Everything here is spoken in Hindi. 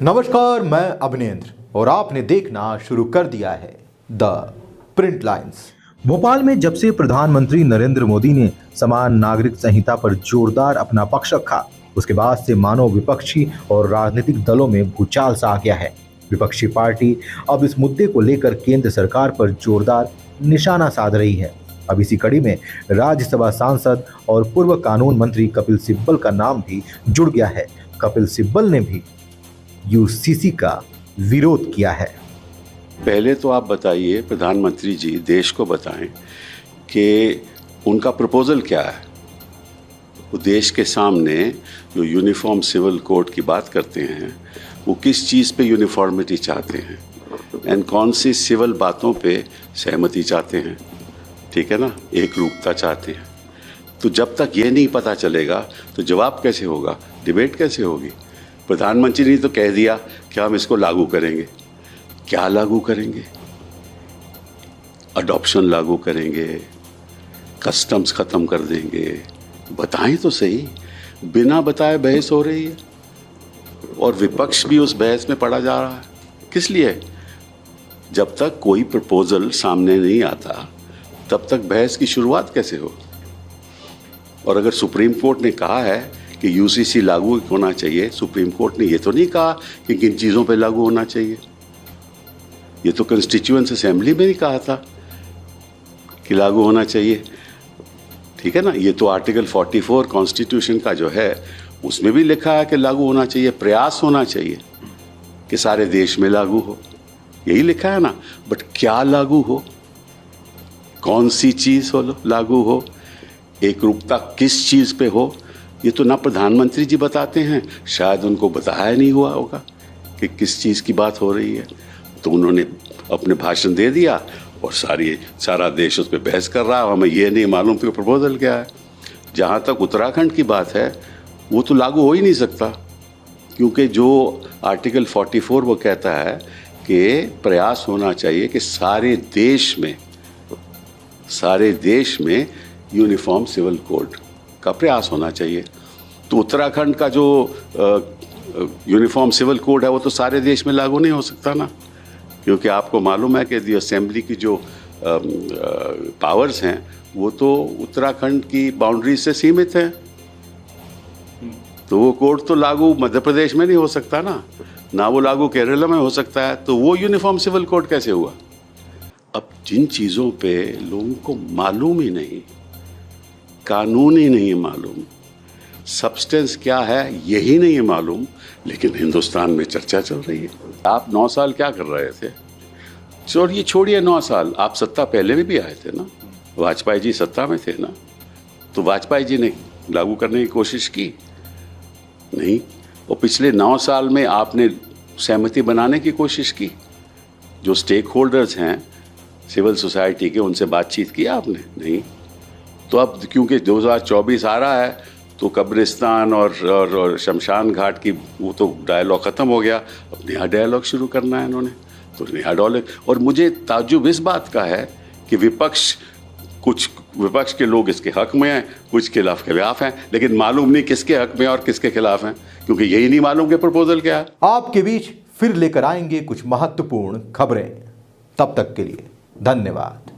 नमस्कार, मैं अभिनेंद्र और आपने देखना शुरू कर दिया है द प्रिंट लाइन्स। भोपाल में जब से प्रधानमंत्री नरेंद्र मोदी ने समान नागरिक संहिता पर जोरदार अपना पक्ष रखा, उसके बाद से मानो विपक्षी और राजनीतिक दलों में भूचाल सा आ गया है। विपक्षी पार्टी अब इस मुद्दे को लेकर केंद्र सरकार पर जोरदार निशाना साध रही है। अब इसी कड़ी में राज्यसभा सांसद और पूर्व कानून मंत्री कपिल सिब्बल का नाम भी जुड़ गया है। कपिल सिब्बल ने भी यूसीसी का विरोध किया है। पहले तो आप बताइए, प्रधानमंत्री जी देश को बताएं कि उनका प्रपोजल क्या है। वो देश के सामने जो यूनिफॉर्म सिविल कोड की बात करते हैं, वो किस चीज़ पे यूनिफॉर्मिटी चाहते हैं एंड कौन सी सिविल बातों पे सहमति चाहते हैं, ठीक है ना, एक रूपता चाहते हैं। तो जब तक ये नहीं पता चलेगा तो जवाब कैसे होगा, डिबेट कैसे होगी। प्रधानमंत्री ने तो कह दिया कि हम इसको लागू करेंगे। क्या लागू करेंगे? अडॉप्शन लागू करेंगे, कस्टम्स खत्म कर देंगे, बताएं तो सही। बिना बताए बहस हो रही है और विपक्ष भी उस बहस में पड़ा जा रहा है। किस लिए? जब तक कोई प्रपोजल सामने नहीं आता तब तक बहस की शुरुआत कैसे हो। और अगर सुप्रीम कोर्ट ने कहा है कि यूसीसी लागू होना चाहिए, सुप्रीम कोर्ट ने ये तो नहीं कहा कि किन चीज़ों पे लागू होना चाहिए। ये तो कॉन्स्टिट्यूएंट असेंबली में नहीं कहा था कि लागू होना चाहिए, ठीक है ना। ये तो आर्टिकल 44 कॉन्स्टिट्यूशन का जो है उसमें भी लिखा है कि लागू होना चाहिए, प्रयास होना चाहिए कि सारे देश में लागू हो, यही लिखा है ना। बट क्या लागू हो, कौन सी चीज़ हो लागू हो, एक रूपता किस चीज़ पे हो, ये तो ना प्रधानमंत्री जी बताते हैं, शायद उनको बताया नहीं हुआ होगा कि किस चीज़ की बात हो रही है। तो उन्होंने अपने भाषण दे दिया और सारा देश उस पर बहस कर रहा है। हमें ये नहीं मालूम कि प्रपोजल क्या है। जहाँ तक उत्तराखंड की बात है, वो तो लागू हो ही नहीं सकता, क्योंकि जो आर्टिकल 44 वो कहता है कि प्रयास होना चाहिए कि सारे देश में यूनिफॉर्म सिविल कोड का प्रयास होना चाहिए। तो उत्तराखंड का जो यूनिफॉर्म सिविल कोड है वो तो सारे देश में लागू नहीं हो सकता ना, क्योंकि आपको मालूम है कि दी असेंबली की जो पावर्स हैं वो तो उत्तराखंड की बाउंड्री से सीमित हैं। तो वो कोड तो लागू मध्य प्रदेश में नहीं हो सकता ना वो लागू केरला में हो सकता है। तो वो यूनिफॉर्म सिविल कोड कैसे हुआ? अब जिन चीज़ों पे लोगों को मालूम ही नहीं, कानून ही नहीं मालूम, सब्सटेंस क्या है यही नहीं मालूम, लेकिन हिंदुस्तान में चर्चा चल रही है। आप 9 साल क्या कर रहे थे? ये छोड़िए 9 साल, आप सत्ता पहले में भी आए थे ना, वाजपेयी जी सत्ता में थे ना। तो वाजपेयी जी ने लागू करने की कोशिश की नहीं, और पिछले 9 साल में आपने सहमति बनाने की कोशिश की। जो स्टेक होल्डर्स हैं सिविल सोसाइटी के, उनसे बातचीत किया आपने? नहीं। तो अब क्योंकि 2024 आ रहा है तो कब्रिस्तान और शमशान घाट की वो तो डायलॉग ख़त्म हो गया, अब नया डायलॉग शुरू करना है इन्होंने। तो नया डायलॉग, और मुझे ताज्जुब इस बात का है कि कुछ विपक्ष के लोग इसके हक में हैं, कुछ खिलाफ हैं, लेकिन मालूम नहीं किसके हक में और किसके खिलाफ हैं, क्योंकि यही नहीं मालूम कि प्रपोजल क्या है। आपके बीच फिर लेकर आएंगे कुछ महत्वपूर्ण खबरें। तब तक के लिए धन्यवाद।